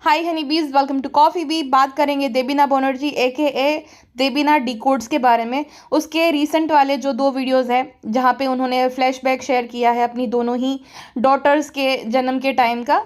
हाय हनी बीज, welcome to coffee B. बात करेंगे देबीना बनर्जी ए देबीना डिकोड्स के बारे में। उसके रीसेंट वाले जो 2 वीडियोस हैं जहाँ पे उन्होंने फ्लैशबैक शेयर किया है अपनी दोनों ही डॉटर्स के जन्म के टाइम का,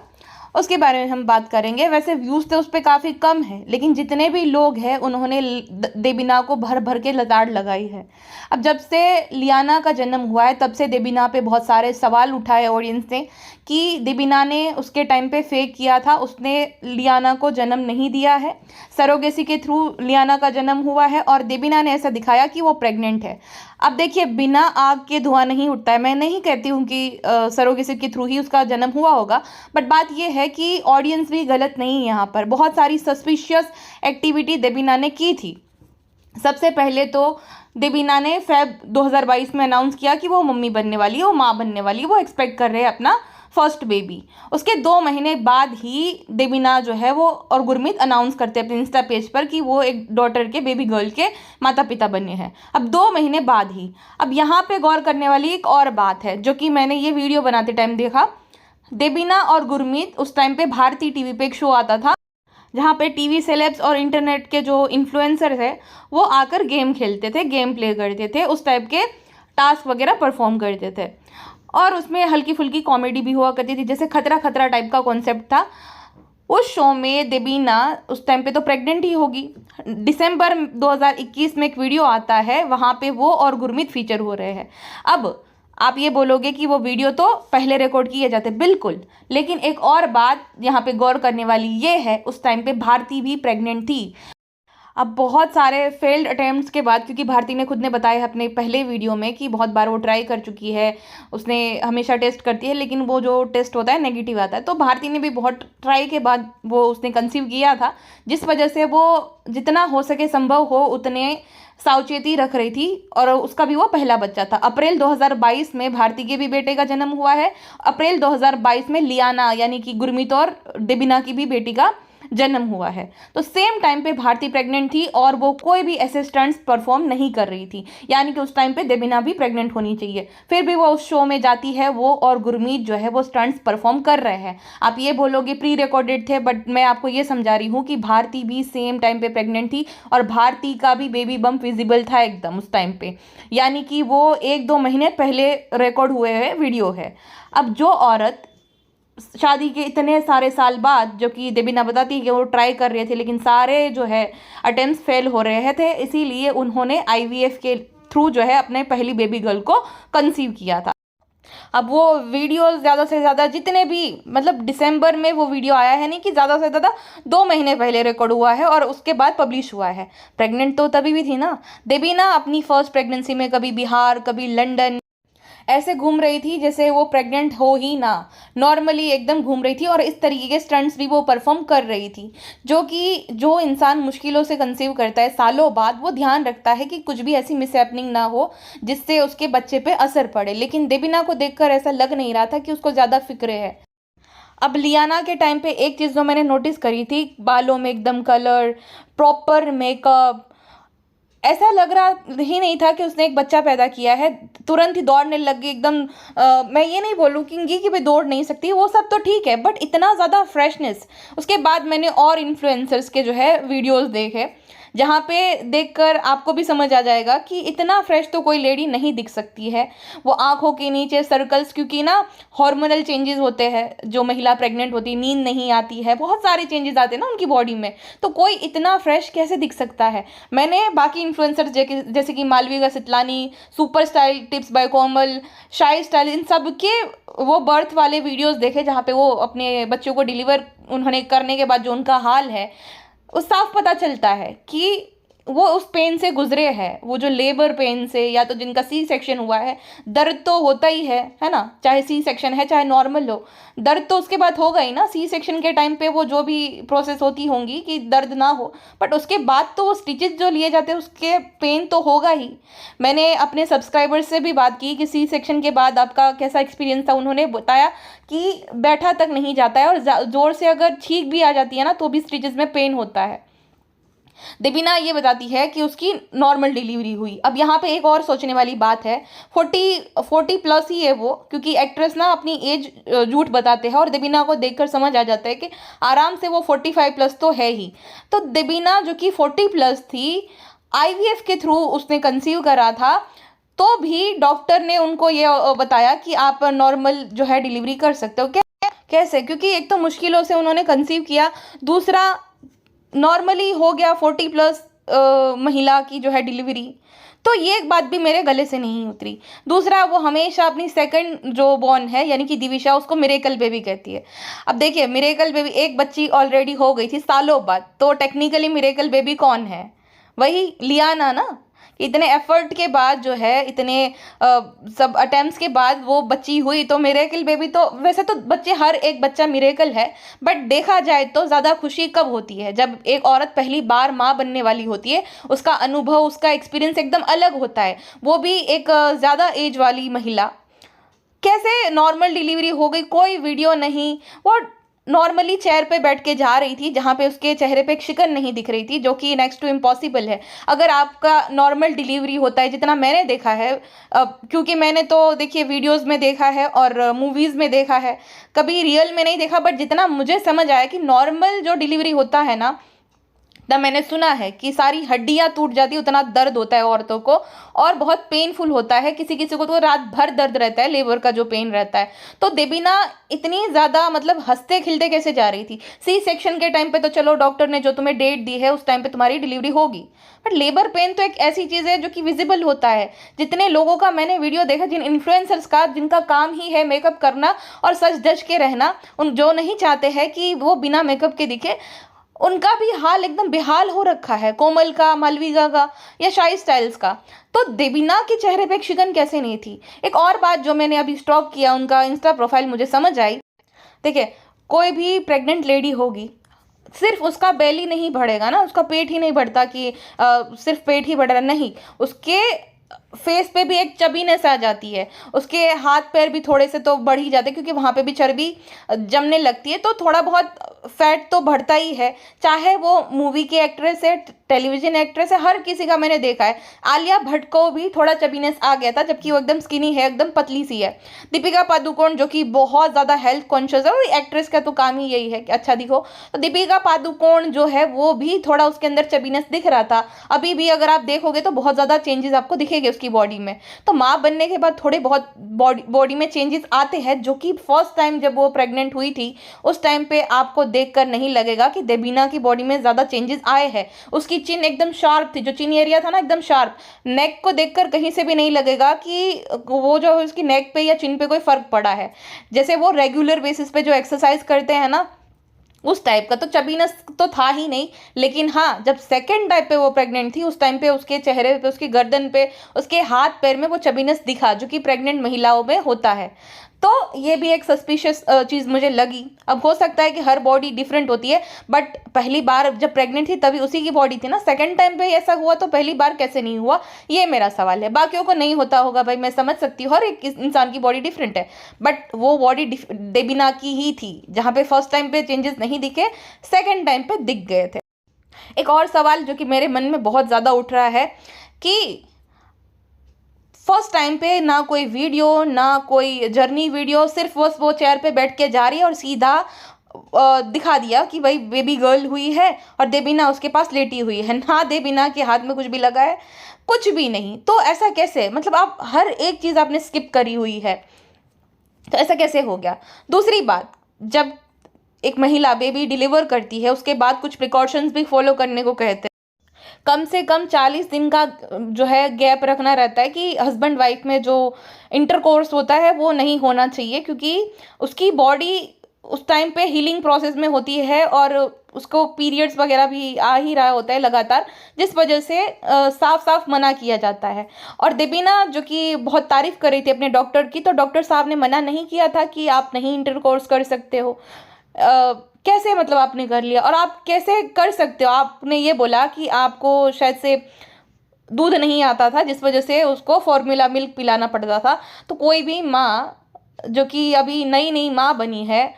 उसके बारे में हम बात करेंगे। वैसे व्यूज़ तो उस पर काफ़ी कम है, लेकिन जितने भी लोग हैं उन्होंने देबीना को भर भर के लताड़ लगाई है। अब जब से लियाना का जन्म हुआ है तब से देबीना पे बहुत सारे सवाल उठाए ऑडियंस ने कि देबीना ने उसके टाइम पे फेक किया था, उसने लियाना को जन्म नहीं दिया है, सरोगेसी के थ्रू लियाना का जन्म हुआ है और देबीना ने ऐसा दिखाया कि वो प्रेग्नेंट है। अब देखिए, बिना आग के धुआं नहीं उठता है। मैं नहीं कहती हूँ कि सरोगेसी के थ्रू ही उसका जन्म हुआ होगा, बट बात यह है कि ऑडियंस भी गलत नहीं है। यहाँ पर बहुत सारी सस्पिशियस एक्टिविटी देबीना ने की थी। सबसे पहले तो देबीना ने फेब 2022 में अनाउंस किया कि वो मम्मी बनने वाली है, वो माँ बनने वाली है, वो एक्सपेक्ट कर रहे हैं अपना फर्स्ट बेबी। उसके 2 महीने बाद ही देबीना जो है वो और गुरमीत अनाउंस करते हैं अपने इंस्टा पेज पर कि वो एक डॉटर के, बेबी गर्ल के माता पिता बने हैं। अब 2 महीने बाद ही। अब यहाँ पे गौर करने वाली एक और बात है जो कि मैंने ये वीडियो बनाते टाइम देखा। देबीना और गुरमीत उस टाइम पे भारती टीवी पे एक शो आता था जहाँ पे टीवी सेलेब्स और इंटरनेट के जो इन्फ्लुएंसर है वो आकर गेम खेलते थे, गेम प्ले करते थे, उस टाइप के टास्क वगैरह परफॉर्म करते थे और उसमें हल्की फुल्की कॉमेडी भी हुआ करती थी, जैसे खतरा खतरा टाइप का कॉन्सेप्ट था। उस शो में देबीना उस टाइम पे तो प्रेग्नेंट ही होगी। दिसंबर 2021 में एक वीडियो आता है, वहाँ पे वो और गुरमीत फीचर हो रहे हैं। अब आप ये बोलोगे कि वो वीडियो तो पहले रिकॉर्ड किए जाते, बिल्कुल, लेकिन एक और बात यहाँ पे गौर करने वाली ये है, उस टाइम पे भारती भी प्रेग्नेंट थी। अब बहुत सारे फेल्ड अटेम्प्ट्स के बाद, क्योंकि भारती ने खुद ने बताया अपने पहले वीडियो में कि बहुत बार वो ट्राई कर चुकी है, उसने हमेशा टेस्ट करती है, लेकिन वो जो टेस्ट होता है नेगेटिव आता है। तो भारती ने भी बहुत ट्राई के बाद वो उसने कंसीव किया था, जिस वजह से वो जितना हो सके संभव हो उतने सावचेती रख रही थी और उसका भी वो पहला बच्चा था। अप्रैल 2022 में भारती के भी बेटे का जन्म हुआ है। अप्रैल 2022 में लियाना यानी कि गुरमीत और देबीना की भी बेटी का जन्म हुआ है। तो सेम टाइम पे भारती प्रेग्नेंट थी और वो कोई भी ऐसे स्टंट्स परफॉर्म नहीं कर रही थी, यानी कि उस टाइम पे देबीना भी प्रेग्नेंट होनी चाहिए, फिर भी वो उस शो में जाती है, वो और गुरमीत जो है वो स्टंट्स परफॉर्म कर रहे हैं। आप ये बोलोगे प्री रिकॉर्डेड थे, बट मैं आपको ये समझा रही हूँ कि भारती भी सेम टाइम पे प्रेग्नेंट थी और भारती का भी बेबी बम्प विजिबल था एकदम उस टाइम पे, यानी कि वो 1-2 महीने पहले रिकॉर्ड हुए हुए वीडियो है। अब जो औरत शादी के इतने सारे साल बाद, जो कि देबीना बताती है कि वो ट्राई कर रहे थे लेकिन सारे जो है अटेम्प्ट्स फेल हो रहे थे, इसीलिए उन्होंने आईवीएफ के थ्रू जो है अपने पहली बेबी गर्ल को कंसीव किया था। अब वो वीडियो ज़्यादा से ज़्यादा जितने भी, मतलब दिसंबर में वो वीडियो आया है, नहीं कि ज़्यादा से ज़्यादा 2 महीने पहले रिकॉर्ड हुआ है और उसके बाद पब्लिश हुआ है। प्रेग्नेंट तो तभी भी थी ना देबीना, अपनी फर्स्ट प्रेगनेंसी में कभी बिहार कभी लंदन ऐसे घूम रही थी जैसे वो प्रेग्नेंट हो ही ना, नॉर्मली एकदम घूम रही थी और इस तरीके के स्टंट्स भी वो परफॉर्म कर रही थी, जो कि जो इंसान मुश्किलों से कंसीव करता है सालों बाद, वो ध्यान रखता है कि कुछ भी ऐसी मिसहैपनिंग ना हो जिससे उसके बच्चे पे असर पड़े। लेकिन देबीना को देखकर ऐसा लग नहीं रहा था कि उसको ज़्यादा फिक्र है। अब लियाना के टाइम पे एक चीज़ जो मैंने नोटिस करी थी, बालों में एकदम कलर, प्रॉपर मेकअप, ऐसा लग रहा ही नहीं था कि उसने एक बच्चा पैदा किया है। तुरंत ही दौड़ने लग गई एकदम। मैं ये नहीं बोलूँगी कि भाई दौड़ नहीं सकती, वो सब तो ठीक है, बट इतना ज़्यादा फ्रेशनेस। उसके बाद मैंने और इन्फ्लुएंसर्स के जो है वीडियोस देखे, जहाँ पे देखकर आपको भी समझ आ जाएगा कि इतना फ्रेश तो कोई लेडी नहीं दिख सकती है। वो आंखों के नीचे सर्कल्स, क्योंकि ना हार्मोनल चेंजेस होते हैं, जो महिला प्रेग्नेंट होती है, नींद नहीं आती है, बहुत सारे चेंजेस आते हैं ना उनकी बॉडी में, तो कोई इतना फ्रेश कैसे दिख सकता है। मैंने बाकी इन्फ्लुएंसर्स जैसे कि Malvika Sitlani, super style tips by Komal, Shahi style, इन सब के वो बर्थ वाले वीडियोस देखे जहाँ पे वो अपने बच्चों को डिलीवर उन्होंने करने के बाद जो उनका हाल है, उस साफ पता चलता है कि वो उस पेन से गुजरे हैं, वो जो लेबर पेन से, या तो जिनका सी सेक्शन हुआ है, दर्द तो होता ही है ना, चाहे सी सेक्शन है चाहे नॉर्मल हो, दर्द तो उसके बाद होगा ही ना। सी सेक्शन के टाइम पे वो जो भी प्रोसेस होती होंगी कि दर्द ना हो, बट उसके बाद तो वो स्टिचेस जो लिए जाते हैं उसके पेन तो होगा ही। मैंने अपने सब्सक्राइबर्स से भी बात की कि सी सेक्शन के बाद आपका कैसा एक्सपीरियंस था, उन्होंने बताया कि बैठा तक नहीं जाता है और ज़ोर से अगर छींक भी आ जाती है ना तो भी स्टिचेस में पेन होता है। देबीना ये बताती है कि उसकी नॉर्मल डिलीवरी हुई। अब यहाँ पे एक और सोचने वाली बात है, 40 प्लस ही है वो, क्योंकि एक्ट्रेस ना अपनी एज झूठ बताते हैं और देबीना को देखकर समझ आ जाता है कि आराम से वो 45 प्लस तो है ही। तो देबीना जो कि 40 प्लस थी, आईवीएफ के थ्रू उसने कंसीव करा था, तो भी डॉक्टर ने उनको ये बताया कि आप नॉर्मल जो है डिलीवरी कर सकते हो। कैसे? क्योंकि एक तो मुश्किलों से उन्होंने कंसीव किया, दूसरा नॉर्मली हो गया 40 प्लस महिला की जो है डिलीवरी। तो ये एक बात भी मेरे गले से नहीं उतरी। दूसरा, वो हमेशा अपनी सेकंड जो बॉर्न है यानी कि दिविशा, उसको मिरेकल बेबी कहती है। अब देखिए, मिरेकल बेबी, एक बच्ची ऑलरेडी हो गई थी सालों बाद, तो टेक्निकली मिरेकल बेबी कौन है? वही लियाना ना। इतने एफर्ट के बाद जो है, इतने सब अटेम्प्ट्स के बाद वो बच्ची हुई, तो मिरेकल बेबी तो वैसे तो बच्चे, हर एक बच्चा मिरेकल है, बट देखा जाए तो ज़्यादा खुशी कब होती है? जब एक औरत पहली बार माँ बनने वाली होती है, उसका अनुभव, उसका एक्सपीरियंस एकदम अलग होता है, वो भी एक ज़्यादा एज वाली महिला। कैसे नॉर्मल डिलीवरी हो गई? कोई वीडियो नहीं, वो नॉर्मली चेयर पे बैठ के जा रही थी, जहाँ पे उसके चेहरे पे एक शिकन नहीं दिख रही थी, जो कि नेक्स्ट टू इम्पॉसिबल है। अगर आपका नॉर्मल डिलीवरी होता है, जितना मैंने देखा है, क्योंकि मैंने तो देखिए वीडियोस में देखा है और मूवीज़ में देखा है, कभी रियल में नहीं देखा, बट जितना मुझे समझ आया कि नॉर्मल जो डिलीवरी होता है ना, तब मैंने सुना है कि सारी हड्डियां टूट जाती, उतना दर्द होता है औरतों को, और बहुत पेनफुल होता है। किसी किसी को तो रात भर दर्द रहता है, लेबर का जो पेन रहता है। तो देबीना इतनी ज़्यादा मतलब हंसते खिलते कैसे जा रही थी? सी सेक्शन के टाइम पे तो चलो डॉक्टर ने जो तुम्हें डेट दी है उस टाइम पे तुम्हारी डिलीवरी होगी, बट लेबर पेन तो एक ऐसी चीज़ है जो कि विजिबल होता है। जितने लोगों का मैंने वीडियो देखा, जिन इन्फ्लुएंसर्स का, जिनका काम ही है मेकअप करना और सज धज के रहना, उन जो नहीं चाहते हैं कि वो बिना मेकअप के दिखे, उनका भी हाल एकदम बेहाल हो रखा है। कोमल का, मालविका का, या शाही स्टाइल्स का। तो देबीना के चेहरे पे एक शिकन कैसे नहीं थी? एक और बात जो मैंने अभी स्टॉक किया, उनका इंस्टा प्रोफाइल मुझे समझ आई। देखिए, कोई भी प्रेग्नेंट लेडी होगी, सिर्फ उसका बेली नहीं बढ़ेगा ना, उसका पेट ही नहीं बढ़ता कि सिर्फ पेट ही बढ़ रहा, नहीं, उसके फेस पे भी एक चबीनेस आ जाती है, उसके हाथ पैर भी थोड़े से तो बढ़ ही जाते हैं, क्योंकि वहाँ पे भी चर्बी जमने लगती है, तो थोड़ा बहुत फैट तो बढ़ता ही है। चाहे वो मूवी की एक्ट्रेस है, टेलीविजन एक्ट्रेस है, हर किसी का मैंने देखा है। आलिया भट्ट को भी थोड़ा चबीनेस आ गया था, जबकि वो एकदम स्किनी है, एकदम पतली सी है। दीपिका पादुकोण जो कि बहुत ज़्यादा हेल्थ कॉन्शियस है, और एक्ट्रेस का तो काम ही यही है कि अच्छा दिखो, तो दीपिका पादुकोण जो है वो भी थोड़ा उसके अंदर चबीनेस दिख रहा था। अभी भी अगर आप देखोगे तो बहुत ज़्यादा चेंजेस आपको दिखेंगे उसकी बॉडी में। तो माँ बनने के बाद थोड़े बहुत बॉडी में चेंजेस आते हैं, जो कि फर्स्ट टाइम जब वो प्रेग्नेंट हुई थी उस टाइम पे आपको देखकर नहीं लगेगा कि देबीना की बॉडी में ज़्यादा चेंजेस आए हैं। उसकी चिन एकदम शार्प थी, जो चिन एरिया था ना एकदम शार्प। नेक को देखकर कहीं से भी नहीं लगेगा कि वो जो उसकी नेक पे या चिन पे कोई फर्क पड़ा है। जैसे वो रेगुलर बेसिस पे जो एक्सरसाइज करते हैं ना, उस टाइप का तो चबीनेस तो था ही नहीं। लेकिन हाँ, जब सेकेंड टाइप पे वो प्रेग्नेंट थी, उस टाइम पे उसके चेहरे पे, उसकी गर्दन पे, उसके हाथ पैर में वो चबीनेस दिखा, जो कि प्रेग्नेंट महिलाओं में होता है। तो ये भी एक सस्पिशियस चीज़ मुझे लगी। अब हो सकता है कि हर बॉडी डिफरेंट होती है, बट पहली बार जब प्रेग्नेंट थी तभी उसी की बॉडी थी ना, सेकंड टाइम पे ऐसा हुआ तो पहली बार कैसे नहीं हुआ, ये मेरा सवाल है। बाकियों को नहीं होता होगा भाई, मैं समझ सकती हूँ, हर एक इंसान की बॉडी डिफरेंट है, बट वो बॉडी देबीना की ही थी, जहाँ पे फर्स्ट टाइम पे चेंजेस नहीं दिखे, सेकेंड टाइम पे दिख गए थे। एक और सवाल जो कि मेरे मन में बहुत ज़्यादा उठ रहा है कि फर्स्ट टाइम पे ना कोई वीडियो, ना कोई जर्नी वीडियो, सिर्फ वो चेयर पे बैठ के जा रही है और सीधा दिखा दिया कि भाई बेबी गर्ल हुई है और देबीना उसके पास लेटी हुई है ना, देबीना के हाथ में कुछ भी लगा है, कुछ भी नहीं। तो ऐसा कैसे? मतलब आप हर एक चीज़ आपने स्किप करी हुई है, तो ऐसा कैसे हो गया? दूसरी बात, जब एक महिला बेबी डिलीवर करती है उसके बाद कुछ प्रिकॉशंस भी फॉलो करने को कहते हैं। कम से कम 40 दिन का जो है गैप रखना रहता है कि हस्बैंड वाइफ में जो इंटरकोर्स होता है वो नहीं होना चाहिए, क्योंकि उसकी बॉडी उस टाइम पे हीलिंग प्रोसेस में होती है और उसको पीरियड्स वगैरह भी आ ही रहा होता है लगातार, जिस वजह से साफ साफ मना किया जाता है। और देबीना जो कि बहुत तारीफ कर रही थी अपने डॉक्टर की, तो डॉक्टर साहब ने मना नहीं किया था कि आप नहीं इंटरकोर्स कर सकते हो। कैसे मतलब आपने कर लिया? और आप कैसे कर सकते हो? आपने ये बोला कि आपको शायद से दूध नहीं आता था, जिस वजह से उसको फॉर्मूला मिल्क पिलाना पड़ता था। तो कोई भी माँ जो कि अभी नई नई माँ बनी है,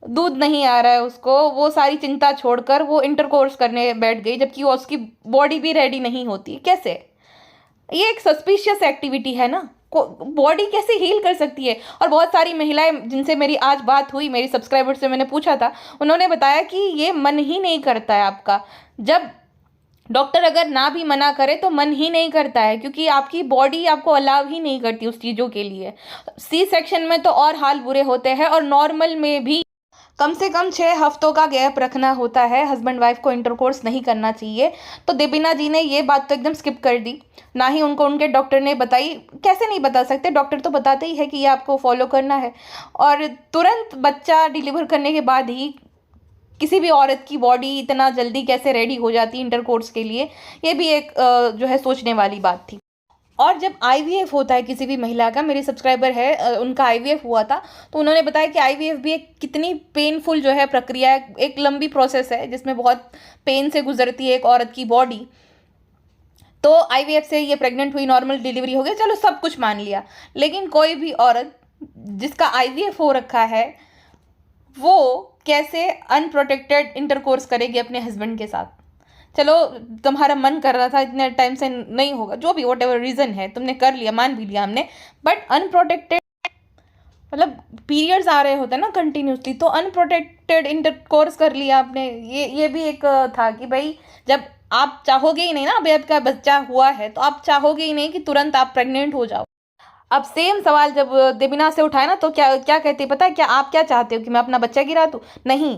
दूध नहीं आ रहा है उसको, वो सारी चिंता छोड़कर वो इंटरकोर्स करने बैठ गई, जबकि वो उसकी बॉडी भी रेडी नहीं होती। कैसे? ये एक सस्पिशियस एक्टिविटी है ना। बॉडी कैसे हील कर सकती है? और बहुत सारी महिलाएं जिनसे मेरी आज बात हुई, मेरी सब्सक्राइबर से मैंने पूछा था, उन्होंने बताया कि ये मन ही नहीं करता है आपका। जब डॉक्टर अगर ना भी मना करे तो मन ही नहीं करता है, क्योंकि आपकी बॉडी आपको अलाउ ही नहीं करती उस चीज़ों के लिए। सी सेक्शन में तो और हाल बुरे होते हैं, और नॉर्मल में भी कम से कम 6 हफ्तों का गैप रखना होता है। हस्बैंड वाइफ को इंटरकोर्स नहीं करना चाहिए। तो देबीना जी ने ये बात तो एकदम स्किप कर दी, ना ही उनको उनके डॉक्टर ने बताई। कैसे नहीं बता सकते, डॉक्टर तो बताते ही है कि ये आपको फॉलो करना है। और तुरंत बच्चा डिलीवर करने के बाद ही किसी भी औरत की बॉडी इतना जल्दी कैसे रेडी हो जाती है इंटरकोर्स के लिए, ये भी एक जो है सोचने वाली बात थी। और जब आईवीएफ होता है किसी भी महिला का, मेरी सब्सक्राइबर है उनका आईवीएफ हुआ था, तो उन्होंने बताया कि आईवीएफ भी एक कितनी पेनफुल जो है प्रक्रिया है, एक लंबी प्रोसेस है जिसमें बहुत पेन से गुजरती है एक औरत की बॉडी। तो आईवीएफ से ये प्रेग्नेंट हुई, नॉर्मल डिलीवरी हो गई, चलो सब कुछ मान लिया। लेकिन कोई भी औरत जिसका आईवीएफ हो रखा है, वो कैसे अनप्रोटेक्टेड इंटरकोर्स करेगी अपने हस्बैंड के साथ? चलो तुम्हारा मन कर रहा था, इतने टाइम से नहीं होगा, जो भी वट एवर रीज़न है, तुमने कर लिया, मान भी लिया हमने, बट अनप्रोटेक्टेड मतलब पीरियड्स आ रहे होते हैं ना कंटिन्यूसली, तो अनप्रोटेक्टेड इंटरकोर्स कर लिया आपने। ये भी एक था कि भाई जब आप चाहोगे ही नहीं ना, अभी आपका बच्चा हुआ है तो आप चाहोगे ही नहीं कि तुरंत आप प्रेग्नेंट हो जाओ। अब सेम सवाल जब देबिना से उठाए ना, तो क्या क्या कहती है पता है? क्या आप क्या चाहते हो कि मैं अपना बच्चा गिरा दूँ? नहीं,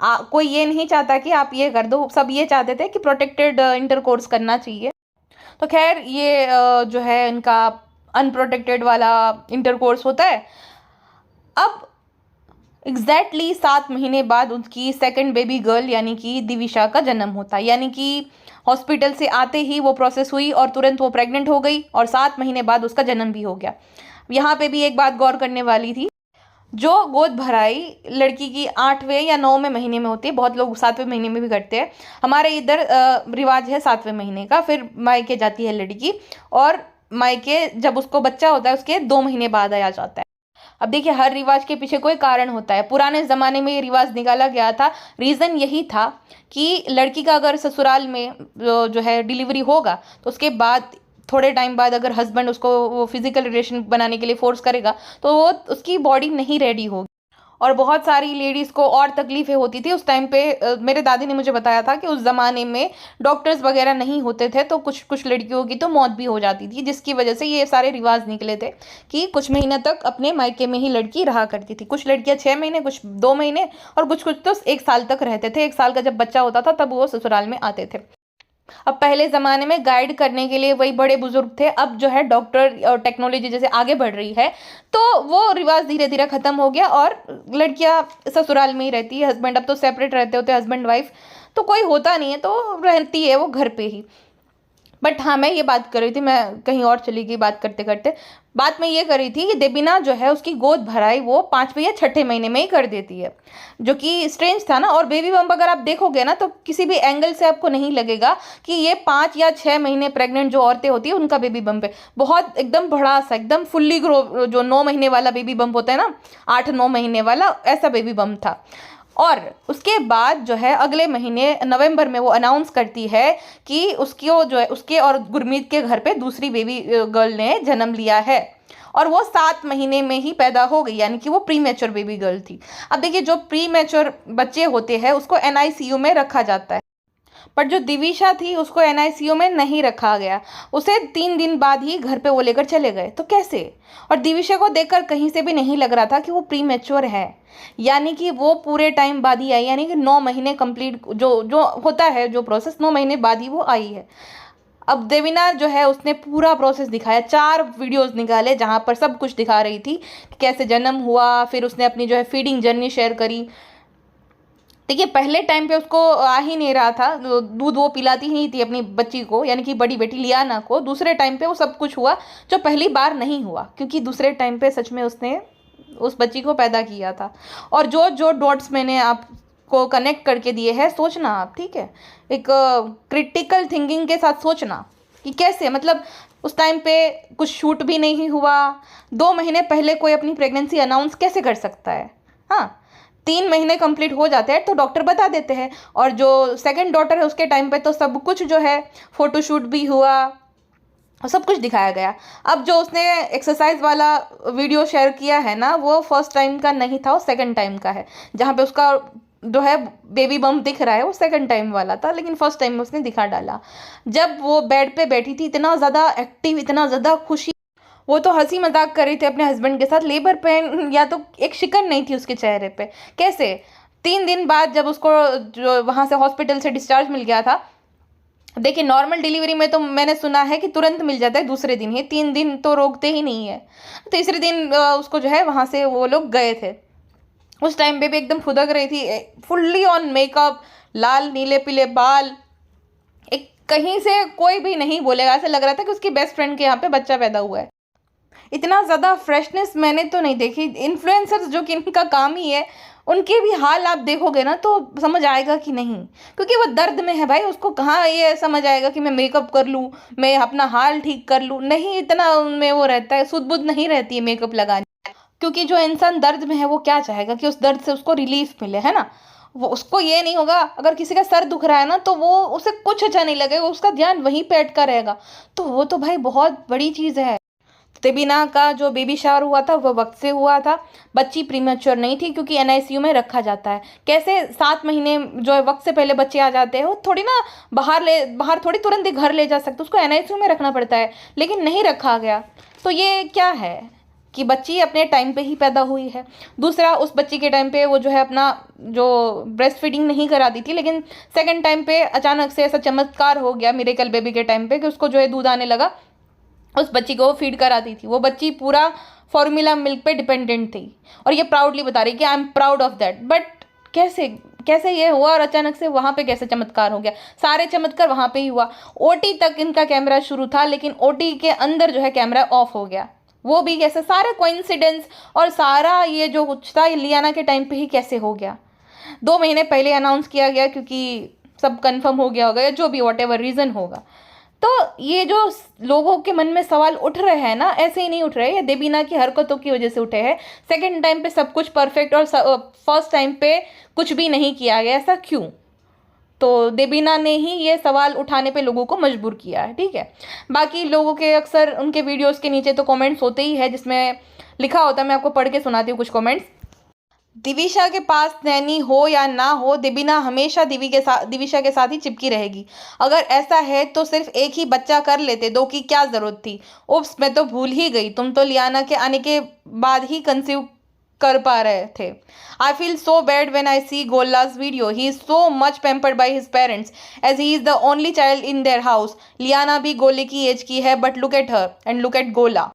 कोई ये नहीं चाहता कि आप ये कर दो, सब ये चाहते थे कि प्रोटेक्टेड इंटरकोर्स करना चाहिए। तो खैर ये जो है इनका अनप्रोटेक्टेड वाला इंटरकोर्स होता है। अब एग्जैक्टली 7 महीने बाद उनकी सेकंड बेबी गर्ल यानी कि दिविशा का जन्म होता है। यानी कि हॉस्पिटल से आते ही वो प्रोसेस हुई और तुरंत वो प्रेग्नेंट हो गई, और 7 महीने बाद उसका जन्म भी हो गया। यहाँ पे भी एक बात गौर करने वाली थी, जो गोद भराई लड़की की 8वें या 9वें महीने में होती है, बहुत लोग 7वें महीने में भी करते हैं। हमारे इधर रिवाज है 7वें महीने का, फिर मायके जाती है लड़की, और मायके जब उसको बच्चा होता है उसके 2 महीने बाद आया जाता है। अब देखिए, हर रिवाज के पीछे कोई कारण होता है। पुराने ज़माने में ये रिवाज निकाला गया था, रीज़न यही था कि लड़की का अगर ससुराल में जो है डिलीवरी होगा, तो उसके बाद थोड़े टाइम बाद अगर हस्बैंड उसको वो फिजिकल रिलेशन बनाने के लिए फोर्स करेगा, तो वो उसकी बॉडी नहीं रेडी होगी। और बहुत सारी लेडीज़ को और तकलीफ़ें होती थी उस टाइम पे। मेरे दादी ने मुझे बताया था कि उस ज़माने में डॉक्टर्स वगैरह नहीं होते थे, तो कुछ कुछ लड़कियों की तो मौत भी हो जाती थी, जिसकी वजह से ये सारे रिवाज निकले थे कि कुछ महीने तक अपने मायके में ही लड़की रहा करती थी। कुछ लड़कियां 6 महीने, कुछ 2 महीने, और कुछ कुछ तो 1 साल तक रहते थे। 1 साल का जब बच्चा होता था तब वो ससुराल में आते थे। अब पहले ज़माने में गाइड करने के लिए वही बड़े बुजुर्ग थे। अब जो है डॉक्टर और टेक्नोलॉजी जैसे आगे बढ़ रही है, तो वो रिवाज धीरे धीरे ख़त्म हो गया और लड़कियां ससुराल में ही रहती है। हस्बैंड अब तो सेपरेट रहते होते, हस्बैंड वाइफ तो कोई होता नहीं है, तो रहती है वो घर पे ही। बट हाँ, मैं ये बात कर रही थी, मैं कहीं और चली गई बात करते करते। बात मैं ये कर रही थी कि देबिना जो है उसकी गोद भराई वो 5वें या 6ठे महीने में ही कर देती है, जो कि स्ट्रेंज था ना। और बेबी बम्प अगर आप देखोगे ना, तो किसी भी एंगल से आपको नहीं लगेगा कि ये 5 या 6 महीने प्रेग्नेंट जो औरतें होती है उनका बेबी बम्प है। बहुत एकदम बड़ा सा, एकदम फुल्ली ग्रो, जो 9 महीने वाला बेबी बम्प होता है ना, 8-9 महीने वाला, ऐसा बेबी बम्प था। और उसके बाद जो है अगले महीने नवंबर में वो अनाउंस करती है कि उसकी जो है उसके और गुरमीत के घर पे दूसरी बेबी गर्ल ने जन्म लिया है, और वो 7 महीने में ही पैदा हो गई, यानी कि वो प्री मैच्योर बेबी गर्ल थी। अब देखिए, जो प्री मैच्योर बच्चे होते हैं उसको एनआईसीयू में रखा जाता है, पर जो दिविशा थी उसको एनआईसीयू में नहीं रखा गया। उसे 3 दिन बाद ही घर पे वो लेकर चले गए। तो कैसे? और दिविशा को देखकर कहीं से भी नहीं लग रहा था कि वो प्री मैच्योर है, यानी कि वो पूरे टाइम बाद ही आई, यानी कि 9 महीने कंप्लीट जो जो होता है, जो प्रोसेस 9 महीने बाद ही वो आई है। अब देविना जो है उसने पूरा प्रोसेस दिखाया, 4 वीडियोस निकाले जहाँ पर सब कुछ दिखा रही थी कि कैसे जन्म हुआ। फिर उसने अपनी जो है फीडिंग जर्नी शेयर करी। देखिए, पहले टाइम पे उसको आ ही नहीं रहा था, दूध वो पिलाती ही नहीं थी अपनी बच्ची को, यानी कि बड़ी बेटी लियाना को। दूसरे टाइम पे वो सब कुछ हुआ जो पहली बार नहीं हुआ, क्योंकि दूसरे टाइम पे सच में उसने उस बच्ची को पैदा किया था। और जो जो डॉट्स मैंने आपको कनेक्ट करके दिए हैं, सोचना आप, ठीक है, एक क्रिटिकल थिंकिंग के साथ सोचना कि कैसे, मतलब उस टाइम पे कुछ शूट भी नहीं हुआ। 2 महीने पहले कोई अपनी प्रेगनेंसी अनाउंस कैसे कर सकता है? हाँ, 3 महीने कंप्लीट हो जाते हैं तो डॉक्टर बता देते हैं। और जो सेकंड डॉटर है उसके टाइम पे तो सब कुछ जो है फोटोशूट भी हुआ और सब कुछ दिखाया गया। अब जो उसने एक्सरसाइज वाला वीडियो शेयर किया है ना, वो फर्स्ट टाइम का नहीं था, वो सेकंड टाइम का है। जहाँ पे उसका जो है बेबी बम्प दिख रहा है वो सेकंड टाइम वाला था, लेकिन फर्स्ट टाइम में उसने दिखा डाला। जब वो बेड पे बैठी थी, इतना ज़्यादा एक्टिव, इतना ज़्यादा खुशी, वो तो हंसी मजाक कर रही थी अपने हस्बैंड के साथ। लेबर पेन या तो एक शिकन नहीं थी उसके चेहरे पे। कैसे 3 दिन बाद जब उसको जो वहाँ से हॉस्पिटल से डिस्चार्ज मिल गया था, देखिए नॉर्मल डिलीवरी में तो मैंने सुना है कि तुरंत मिल जाता है दूसरे दिन ही, 3 दिन तो रोकते ही नहीं है। तीसरे दिन उसको जो है वहाँ से वो लोग गए थे। उस टाइम पे भी एकदम फुदक रही थी, फुल्ली ऑन मेकअप, लाल नीले पीले बाल। एक कहीं से कोई भी नहीं बोलेगा, ऐसा लग रहा था कि उसकी बेस्ट फ्रेंड के यहाँ पे बच्चा पैदा हुआ है। इतना ज़्यादा फ्रेशनेस मैंने तो नहीं देखी। इन्फ्लुएंसर्स जो कि इनका काम ही है, उनके भी हाल आप देखोगे ना तो समझ आएगा कि नहीं, क्योंकि वो दर्द में है भाई। उसको कहाँ ये समझ आएगा कि मैं मेकअप कर लूँ, मैं अपना हाल ठीक कर लूँ, नहीं, इतना उनमें वो रहता है, सुध बुध नहीं रहती है मेकअप लगाने। क्योंकि जो इंसान दर्द में है वो क्या चाहेगा कि उस दर्द से उसको रिलीफ मिले, है ना। वो उसको ये नहीं होगा, अगर किसी का सर दुख रहा है ना तो वो उसे कुछ अच्छा नहीं लगेगा, उसका ध्यान वहीं पे अटका रहेगा। तो वो तो भाई बहुत बड़ी चीज़ है। तेबिना का जो बेबी शावर हुआ था वो वक्त से हुआ था। बच्ची प्रीमेच्योर नहीं थी क्योंकि एनआईसीयू में रखा जाता है। कैसे 7 महीने जो है वक्त से पहले बच्चे आ जाते हैं, वो थोड़ी ना बाहर थोड़ी तुरंत ही घर ले जा सकते, उसको एनआईसीयू में रखना पड़ता है, लेकिन नहीं रखा गया। तो ये क्या है कि बच्ची अपने टाइम पे ही पैदा हुई है। दूसरा, उस बच्ची के टाइम पे वो जो है अपना जो ब्रेस्ट फीडिंग नहीं कराती थी, लेकिन सेकंड टाइम पे अचानक से ऐसा चमत्कार हो गया मिरेकल बेबी के टाइम पे कि उसको जो है दूध आने लगा, उस बच्ची को वो फीड कराती थी। वो बच्ची पूरा फॉर्मूला मिल्क पे डिपेंडेंट थी और ये प्राउडली बता रही कि I am proud of that. But कैसे कैसे ये हुआ और अचानक से वहाँ पे कैसे चमत्कार हो गया? सारे चमत्कार वहाँ पे ही हुआ। ओटी तक इनका कैमरा शुरू था, लेकिन ओटी के अंदर जो है कैमरा ऑफ हो गया। वो भी कैसे? सारे कोइंसिडेंस और सारा ये जो कुछ था लियाना के टाइम पे ही कैसे हो गया? 2 महीने पहले अनाउंस किया गया क्योंकि सब कंफर्म हो गया होगा या जो भी वॉट एवर रीज़न होगा। तो ये जो लोगों के मन में सवाल उठ रहे हैं ना, ऐसे ही नहीं उठ रहे, ये देबीना की हरकतों की वजह से उठे हैं। सेकंड टाइम पे सब कुछ परफेक्ट और फर्स्ट टाइम पे कुछ भी नहीं किया गया, ऐसा क्यों? तो देबीना ने ही ये सवाल उठाने पे लोगों को मजबूर किया है, ठीक है। बाकी लोगों के अक्सर उनके वीडियोस के नीचे तो कमेंट्स होते ही है जिसमें लिखा होता है, मैं आपको पढ़ के सुनाती हूँ कुछ कमेंट्स। दिविशा के पास नैनी हो या ना हो, देबीना हमेशा दिविशा के साथ ही चिपकी रहेगी। अगर ऐसा है तो सिर्फ एक ही बच्चा कर लेते, 2 की क्या जरूरत थी? उप्स, मैं तो भूल ही गई, तुम तो लियाना के आने के बाद ही कंसीव कर पा रहे थे। I feel so bad when I see गोला's video, he is so much pampered by his parents as he is the only child in their house. Liana भी गोले की एज की है, but look at her and look at Gola.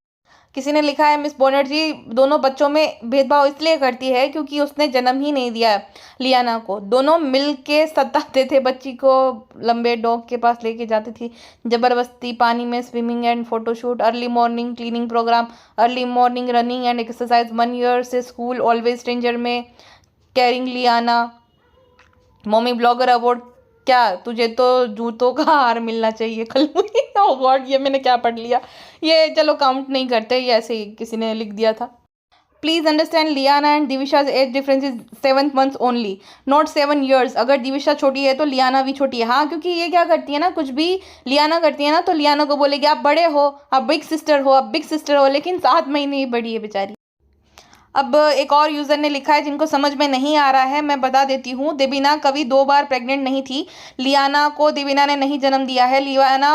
किसी ने लिखा है, मिस बनर्जी दोनों बच्चों में भेदभाव इसलिए करती है क्योंकि उसने जन्म ही नहीं दिया लियाना को। दोनों मिल के सताते थे बच्ची को, लंबे डॉग के पास लेके जाती थी जबरदस्ती, पानी में swimming and photoshoot, early morning cleaning programme, early morning running and exercise, 1 year से स्कूल, ऑलवेज स्ट्रेंजर में carrying Liana, mommy blogger award. क्या तुझे तो जूतों का हार मिलना चाहिए कल। ओह गॉड, ये मैंने क्या पढ़ लिया? ये चलो काउंट नहीं करते, ये ऐसे ही किसी ने लिख दिया था। प्लीज अंडरस्टैंड, लियाना एंड दिविशा's age difference is 7 months only, not 7 years। अगर दिविशा छोटी है तो लियाना भी छोटी है। हाँ, क्योंकि ये क्या करती है ना, कुछ भी लियाना करती है ना तो लियाना को बोलेगी आप बड़े हो, आप बिग सिस्टर हो, आप बिग सिस्टर हो, लेकिन 7 महीने ही बड़ी है बेचारी। अब एक और यूज़र ने लिखा है जिनको समझ में नहीं आ रहा है, मैं बता देती हूँ। देबीना कभी 2 बार प्रेग्नेंट नहीं थी। लियाना को देबीना ने नहीं जन्म दिया है। लियाना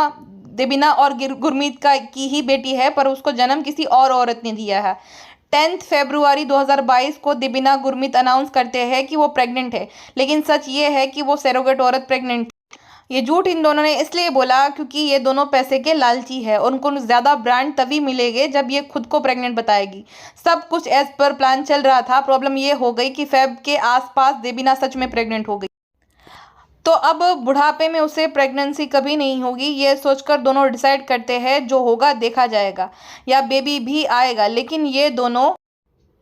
देबीना और गुरमीत की ही बेटी है, पर उसको जन्म किसी और औरत ने दिया है। 10 फरवरी 2022 को देबीना गुरमीत अनाउंस करते हैं कि वो प्रेग्नेंट है, लेकिन सच ये है कि वो सरोगेट औरत प्रेग्नेंट। ये झूठ इन दोनों ने इसलिए बोला क्योंकि ये दोनों पैसे के लालची है और उनको ज़्यादा ब्रांड तभी मिलेंगे जब ये खुद को प्रेग्नेंट बताएगी। सब कुछ एज पर प्लान चल रहा था। प्रॉब्लम ये हो गई कि फेब के आसपास देबीना सच में प्रेग्नेंट हो गई, तो अब बुढ़ापे में उसे प्रेगनेंसी कभी नहीं होगी। ये सोचकर दोनों डिसाइड करते हैं जो होगा देखा जाएगा, या बेबी भी आएगा, लेकिन ये दोनों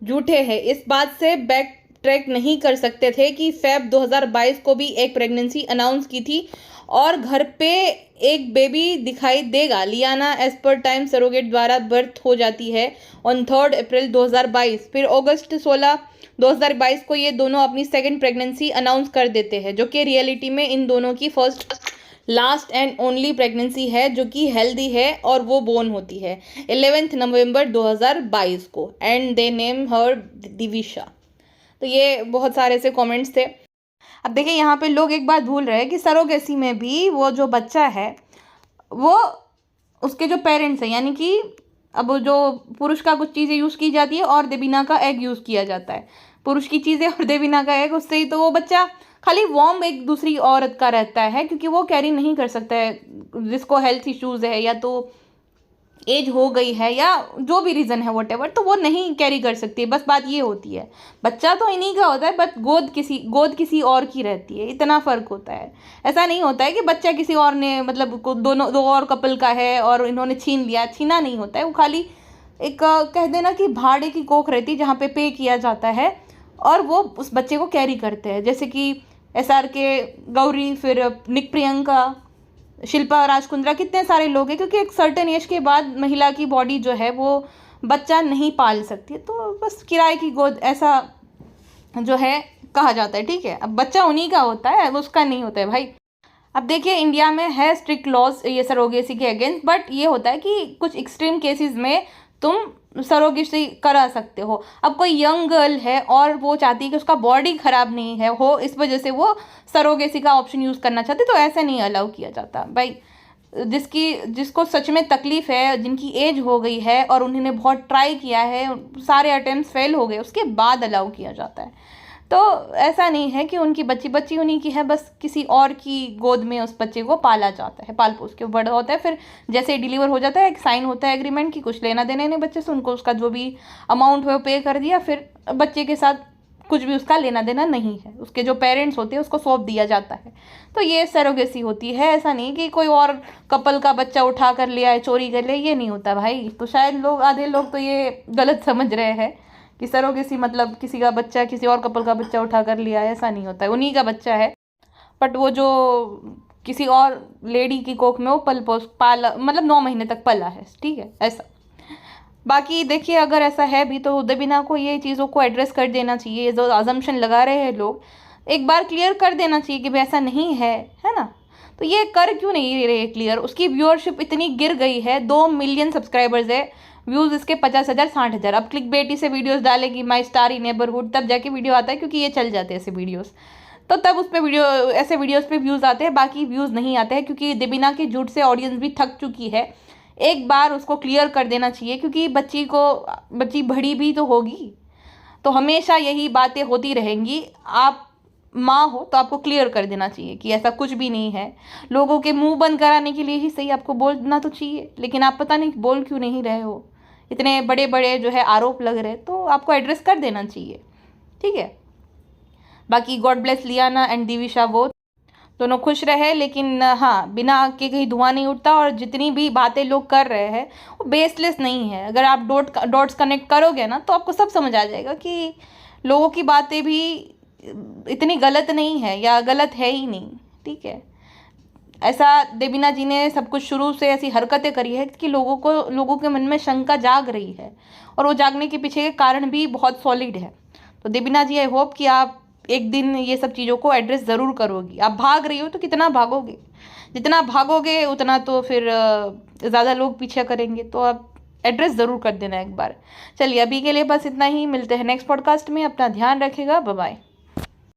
झूठे हैं। इस बात से बैक ट्रैक नहीं कर सकते थे कि फेब 2022 को भी एक प्रेगनेंसी अनाउंस की थी और घर पे एक बेबी दिखाई देगा। लियाना एज पर टाइम सरोगेट द्वारा बर्थ हो जाती है ऑन 3 अप्रैल 2022। फिर अगस्त 16 2022 को ये दोनों अपनी सेकंड प्रेगनेंसी अनाउंस कर देते हैं, जो कि रियलिटी में इन दोनों की first last and only pregnancy है जो कि हेल्दी है और वो बोर्न होती है 11 नवंबर 2022 को एंड दे नेम हर दिविशा। तो ये बहुत सारे ऐसे कमेंट्स थे। अब देखिए यहाँ पे लोग एक बात भूल रहे हैं कि सरोगेसी में भी वो जो बच्चा है वो उसके जो पेरेंट्स हैं, यानी कि अब जो पुरुष का कुछ चीज़ें यूज़ की जाती है और देवीना का एग यूज़ किया जाता है, पुरुष की चीज़ें और देवीना का एग, उससे ही तो वो बच्चा खाली वॉर्म एक दूसरी औरत का रहता है, क्योंकि वो कैरी नहीं कर सकता है, जिसको हेल्थ इश्यूज़ है या तो एज हो गई है या जो भी रीज़न है व्हाटएवर, तो वो नहीं कैरी कर सकती है। बस बात ये होती है, बच्चा तो इन्हीं का होता है बट गोद किसी और की रहती है, इतना फ़र्क होता है। ऐसा नहीं होता है कि बच्चा किसी और ने मतलब दो और कपल का है और इन्होंने छीन लिया, छीना नहीं होता है। वो खाली एक कह देना कि भाड़े की कोख रहती है जहाँ पे किया जाता है और वो उस बच्चे को कैरी करते हैं, जैसे कि SRK, गौरी, फिर निक प्रियंका, शिल्पा, राजकुंद्रा, कितने सारे लोग हैं, क्योंकि एक सर्टेन एज के बाद महिला की बॉडी जो है वो बच्चा नहीं पाल सकती है, तो बस किराए की गोद ऐसा जो है कहा जाता है। ठीक है, अब बच्चा उन्हीं का होता है, उसका नहीं होता है भाई। अब देखिए इंडिया में है स्ट्रिक्ट लॉज ये सरोगेसी के अगेंस्ट, बट ये होता है कि कुछ एक्सट्रीम केसेस में तुम सरोगेसी करा सकते हो। अब कोई यंग गर्ल है और वो चाहती है कि उसका बॉडी ख़राब नहीं है हो, इस वजह से वो सरोगेसी का ऑप्शन यूज़ करना चाहती, तो ऐसा नहीं अलाउ किया जाता भाई। जिसको सच में तकलीफ़ है, जिनकी एज हो गई है और उन्होंने बहुत ट्राई किया है, सारे अटेम्प्ट्स फेल हो गए, उसके बाद अलाउ किया जाता है। तो ऐसा नहीं है कि उनकी बच्ची उन्हीं की है, बस किसी और की गोद में उस बच्चे को पाला जाता है, पाल पोस के बड़ा होता है। फिर जैसे डिलीवर हो जाता है एक साइन होता है एग्रीमेंट की, कुछ लेना देना नहीं बच्चे से, उनको उसका जो भी अमाउंट है वो पे कर दिया, फिर बच्चे के साथ कुछ भी उसका लेना देना नहीं है, उसके जो पेरेंट्स होते हैं उसको सौंप दिया जाता है। तो ये सरोगेसी होती है। ऐसा नहीं कि कोई और कपल का बच्चा उठा कर लिया है, चोरी कर लिया, ये नहीं होता भाई। तो शायद आधे लोग तो ये गलत समझ रहे हैं कि सरोगेसी मतलब किसी का बच्चा किसी और कपल का बच्चा उठा कर लिया है, ऐसा नहीं होता है, उन्हीं का बच्चा है, बट वो जो किसी और लेडी की कोख में वो पाला मतलब 9 महीने तक पला है। ठीक है, ऐसा। बाकी देखिए अगर ऐसा है भी तो देवीना को ये चीज़ों को एड्रेस कर देना चाहिए। ये जो अजम्पशन लगा रहे हैं लोग, एक बार क्लियर कर देना चाहिए कि भाई ऐसा नहीं है ना। तो ये कर क्यों नहीं रहे क्लियर? उसकी व्यूअरशिप इतनी गिर गई है, 2 मिलियन सब्सक्राइबर्स है, व्यूज़ इसके 50,000 60,000। अब क्लिक बेटी से वीडियोस डालेगी माई स्टार इन नेबरहुड, तब जाके वीडियो आता है, क्योंकि ये चल जाते हैं ऐसे वीडियोस, तो तब उस पर ऐसे वीडियोस पे व्यूज़ आते हैं, बाकी व्यूज़ नहीं आते हैं, क्योंकि देवीना के झूठ से ऑडियंस भी थक चुकी है। एक बार उसको क्लियर कर देना चाहिए, क्योंकि बच्ची बड़ी भी तो होगी, तो हमेशा यही बातें होती रहेंगी। आप माँ हो तो आपको क्लियर कर देना चाहिए कि ऐसा कुछ भी नहीं है। लोगों के मुंह बंद कराने के लिए ही सही आपको बोलना तो चाहिए, लेकिन आप पता नहीं बोल क्यों नहीं रहे हो। इतने बड़े बड़े जो है आरोप लग रहे हैं, तो आपको एड्रेस कर देना चाहिए। ठीक है, बाकी God bless Liana and Divisha, वो दोनों खुश रहे, लेकिन हाँ, बिना आग के कहीं धुआं नहीं उठता, और जितनी भी बातें लोग कर रहे हैं वो बेसलेस नहीं है। अगर आप डॉट्स कनेक्ट करोगे ना तो आपको सब समझ आ जाएगा कि लोगों की बातें भी इतनी गलत नहीं है या गलत है ही नहीं। ठीक है, ऐसा देवीना जी ने सब कुछ शुरू से ऐसी हरकतें करी है कि लोगों के मन में शंका जाग रही है, और वो जागने के पीछे के कारण भी बहुत सॉलिड है। तो देवीना जी, आई होप कि आप एक दिन ये सब चीज़ों को एड्रेस ज़रूर करोगी। आप भाग रही हो तो कितना भागोगे, जितना भागोगे उतना तो फिर ज़्यादा लोग पीछे करेंगे, तो आप एड्रेस ज़रूर कर देना एक बार। चलिए अभी के लिए बस इतना ही, मिलते हैं नेक्स्ट पॉडकास्ट में। अपना ध्यान रखिएगा, बाय बाय।